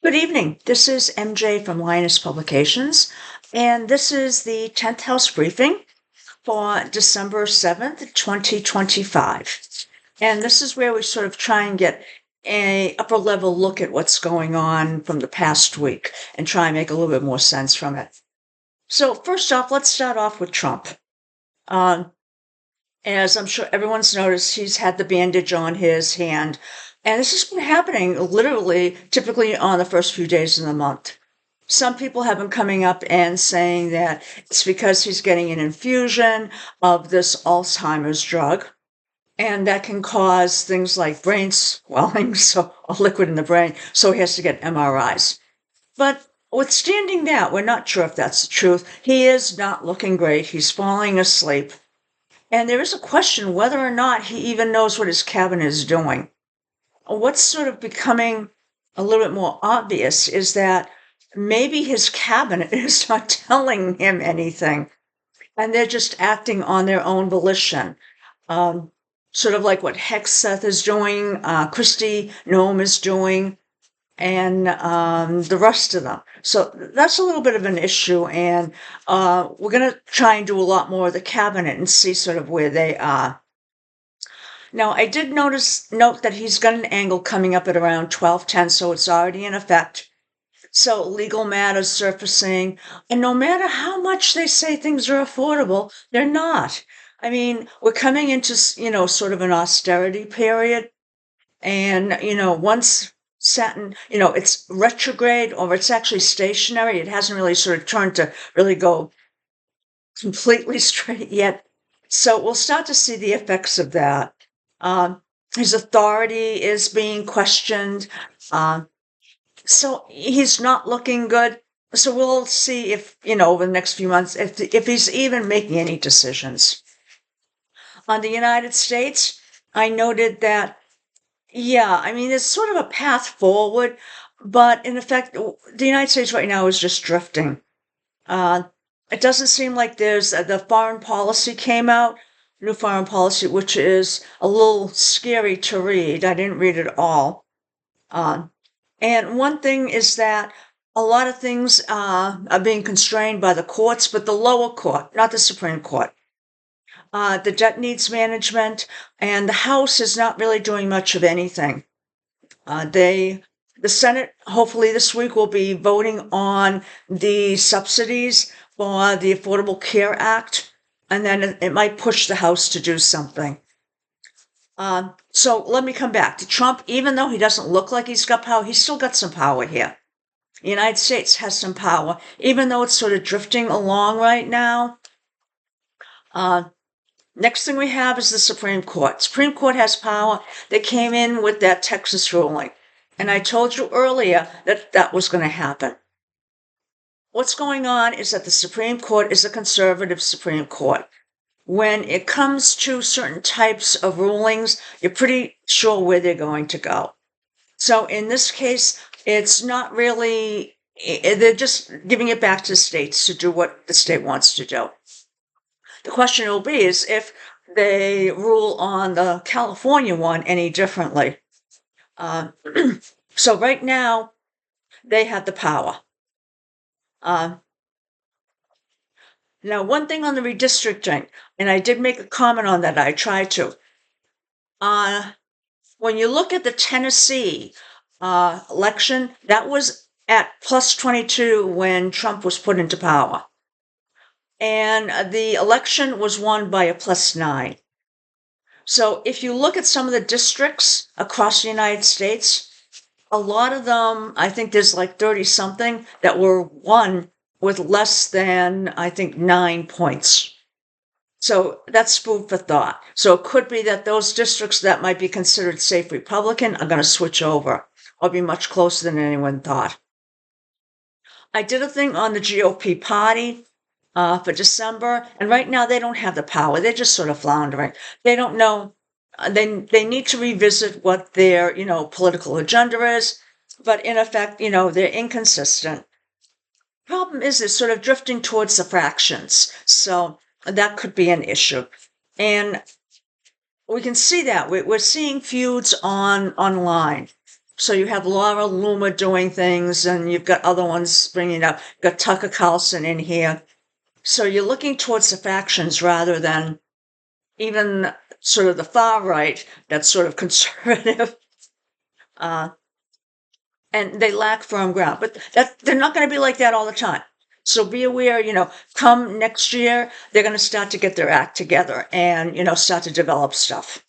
Good evening. This is MJ from Linus Publications, and this is the 10th house briefing for December 7th, 2025. And this is where we sort of try and get a upper level look at what's going on from the past week and try and make a little bit more sense from it. So first off, let's start off with Trump. As I'm sure everyone's noticed, he's had the bandage on his hand. And this has been happening literally, typically on the first few days of the month. Some people have been coming up and saying that it's because he's getting an infusion of this Alzheimer's drug. And that can cause things like brain swelling, so a liquid in the brain, so he has to get MRIs. But withstanding that, we're not sure if that's the truth. He is not looking great. He's falling asleep. And there is a question whether or not he even knows what his cabinet is doing. What's sort of becoming a little bit more obvious is that maybe his cabinet is not telling him anything, and they're just acting on their own volition. Sort of like what Hexeth is doing, Christy Nome is doing, and the rest of them. So that's a little bit of an issue, and we're going to try and do a lot more of the cabinet and see sort of where they are. Now, I did note that he's got an angle coming up at around 12:10, so it's already in effect. So legal matters surfacing, and no matter how much they say things are affordable, they're not. I mean, we're coming into, sort of an austerity period, and, once Saturn, it's retrograde or it's actually stationary. It hasn't really sort of turned to really go completely straight yet. So we'll start to see the effects of that. His authority is being questioned. So he's not looking good. So we'll see if, over the next few months, if he's even making any decisions. On the United States, I noted that there's sort of a path forward, but in effect, the United States right now is just drifting. It doesn't seem like there's the foreign policy came out, new foreign policy, which is a little scary to read. I didn't read it all. And one thing is that a lot of things are being constrained by the courts, but the lower court, not the Supreme Court. The debt needs management, and the House is not really doing much of anything. The Senate, hopefully this week, will be voting on the subsidies for the Affordable Care Act, and then it might push the House to do something. So let me come back to Trump. Even though he doesn't look like he's got power, he's still got some power here. The United States has some power, even though it's sort of drifting along right now. Next thing we have is the Supreme Court. Supreme Court has power. They came in with that Texas ruling. And I told you earlier that that was going to happen. What's going on is that the Supreme Court is a conservative Supreme Court. When it comes to certain types of rulings, you're pretty sure where they're going to go. So in this case, it's not really, they're just giving it back to the states to do what the state wants to do. The question will be is if they rule on the California one any differently. So right now, they have the power. Now, one thing on the redistricting, and I did make a comment on that, I tried to. When you look at the Tennessee election, that was at plus 22 when Trump was put into power. And the election was won by a plus 9. So if you look at some of the districts across the United States, a lot of them, I think there's like 30-something that were won with less than, I think, 9 points. So that's food for thought. So it could be that those districts that might be considered safe Republican are going to switch over or be much closer than anyone thought. I did a thing on the GOP party for December, and right now they don't have the power. They're just sort of floundering. They don't know. They need to revisit what their, political agenda is, but in effect, they're inconsistent. Problem is they're sort of drifting towards the fractions, so that could be an issue. And we can see that. We're seeing feuds online. So you have Laura Loomer doing things, and you've got other ones bringing it up. You've got Tucker Carlson in here. So you're looking towards the factions rather than even sort of the far right that's sort of conservative. And they lack firm ground. But they're not going to be like that all the time. So be aware, come next year, they're going to start to get their act together and, start to develop stuff.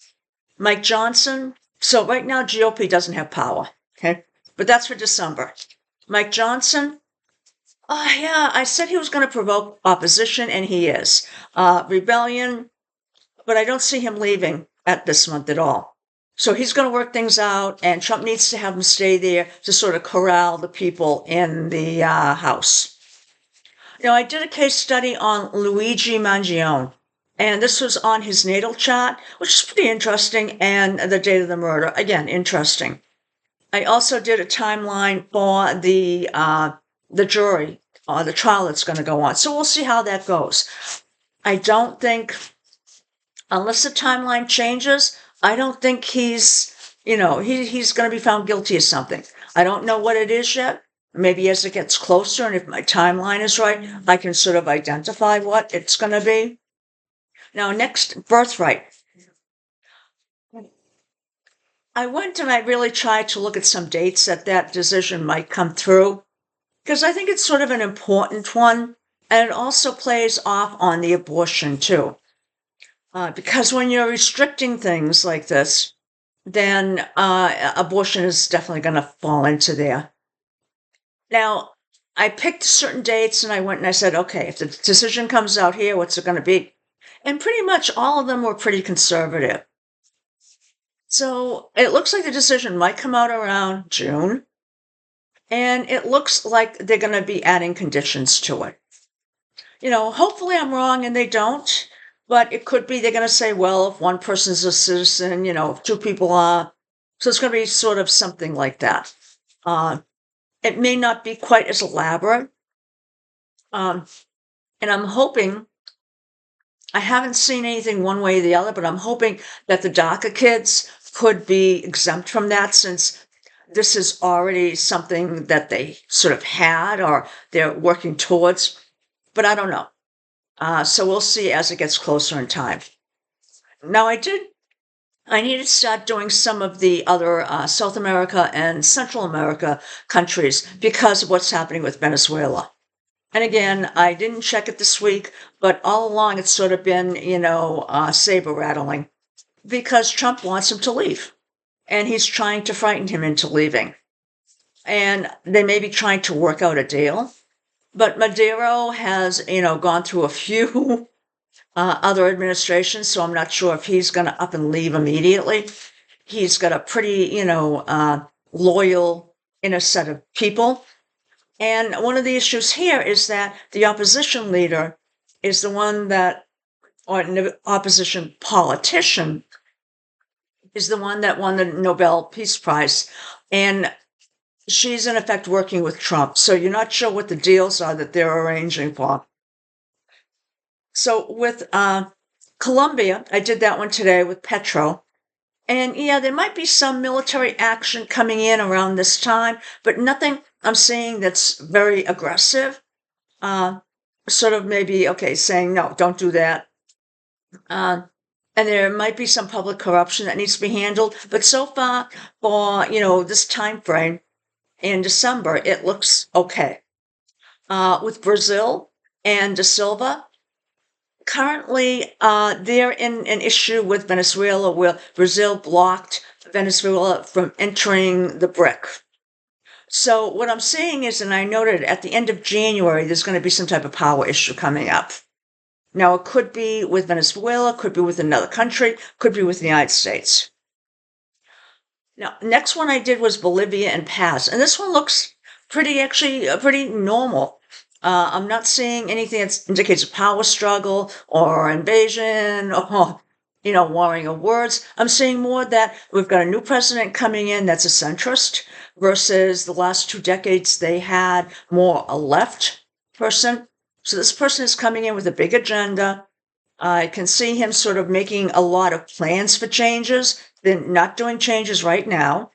Mike Johnson. So right now, GOP doesn't have power. Okay. But that's for December. Mike Johnson. Yeah, I said he was going to provoke opposition, and he is. Rebellion. But I don't see him leaving at this month at all. So he's going to work things out, and Trump needs to have him stay there to sort of corral the people in the House. I did a case study on Luigi Mangione, and this was on his natal chart, which is pretty interesting, and the date of the murder, again, interesting. I also did a timeline for the jury, or the trial that's going to go on. So we'll see how that goes. I don't think, unless the timeline changes, I don't think he's going to be found guilty of something. I don't know what it is yet. Maybe as it gets closer, and if my timeline is right, I can sort of identify what it's going to be. Now, next, Birthright. I went and I really tried to look at some dates that decision might come through, because I think it's sort of an important one, and it also plays off on the abortion, too. Because when you're restricting things like this, then abortion is definitely going to fall into there. Now, I picked certain dates and I went and I said, okay, if the decision comes out here, what's it going to be? And pretty much all of them were pretty conservative. So it looks like the decision might come out around June. And it looks like they're going to be adding conditions to it. Hopefully I'm wrong and they don't. But it could be they're going to say, well, if one person's a citizen, if two people are. So it's going to be sort of something like that. It may not be quite as elaborate. And I'm hoping, I haven't seen anything one way or the other, but I'm hoping that the DACA kids could be exempt from that, since this is already something that they sort of had or they're working towards. But I don't know. So we'll see as it gets closer in time. Now, I need to start doing some of the other South America and Central America countries because of what's happening with Venezuela. And again, I didn't check it this week, but all along it's sort of been, saber rattling, because Trump wants him to leave. And he's trying to frighten him into leaving. And they may be trying to work out a deal. But Maduro has, gone through a few other administrations, so I'm not sure if he's going to up and leave immediately. He's got a pretty, loyal inner set of people. And one of the issues here is that the opposition leader is the one or an opposition politician is the one that won the Nobel Peace Prize. And she's in effect working with Trump. So you're not sure what the deals are that they're arranging for. So with Colombia, I did that one today with Petro. And yeah, there might be some military action coming in around this time, but nothing I'm seeing that's very aggressive. Sort of maybe, saying, no, don't do that. And there might be some public corruption that needs to be handled. But so far, for, this time frame in December, it looks okay. With Brazil and Da Silva, currently, they're in an issue with Venezuela where Brazil blocked Venezuela from entering the BRIC. So what I'm seeing is, and I noted at the end of January, there's going to be some type of power issue coming up. Now, it could be with Venezuela, could be with another country, could be with the United States. Now, next one I did was Bolivia and Paz, and this one looks pretty normal. I'm not seeing anything that indicates a power struggle or invasion or, warring of words. I'm seeing more that we've got a new president coming in that's a centrist versus the last 2 decades they had more a left person. So this person is coming in with a big agenda. I can see him sort of making a lot of plans for changes. They're not doing changes right now.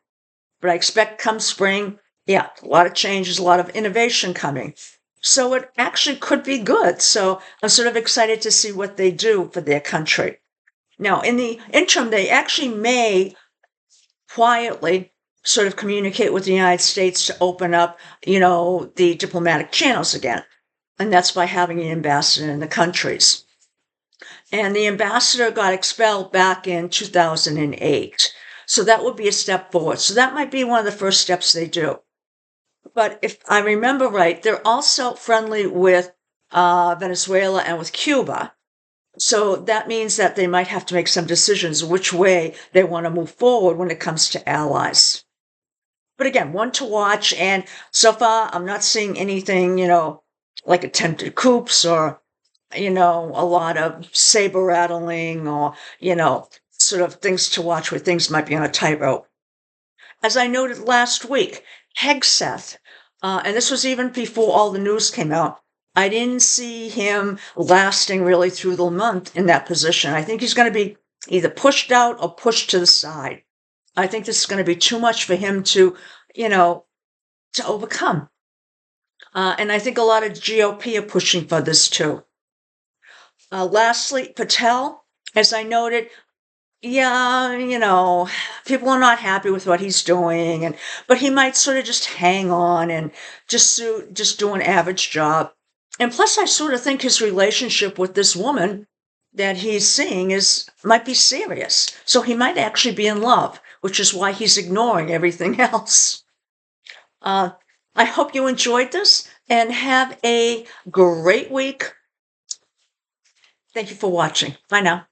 But I expect come spring, yeah, a lot of changes, a lot of innovation coming. So it actually could be good. So I'm sort of excited to see what they do for their country. Now, in the interim, they actually may quietly sort of communicate with the United States to open up, the diplomatic channels again. And that's by having an ambassador in the countries. And the ambassador got expelled back in 2008. So that would be a step forward. So that might be one of the first steps they do. But if I remember right, they're also friendly with Venezuela and with Cuba. So that means that they might have to make some decisions which way they want to move forward when it comes to allies. But again, one to watch. And so far, I'm not seeing anything, like attempted coups or, a lot of saber rattling or, sort of things to watch where things might be on a tightrope. As I noted last week, Hegseth, and this was even before all the news came out, I didn't see him lasting really through the month in that position. I think he's going to be either pushed out or pushed to the side. I think this is going to be too much for him to, to overcome. And I think a lot of GOP are pushing for this too. Lastly, Patel, as I noted, yeah, people are not happy with what he's doing, but he might sort of just hang on and just do an average job. And plus, I sort of think his relationship with this woman that he's seeing might be serious. So he might actually be in love, which is why he's ignoring everything else. I hope you enjoyed this and have a great week. Thank you for watching. Bye now.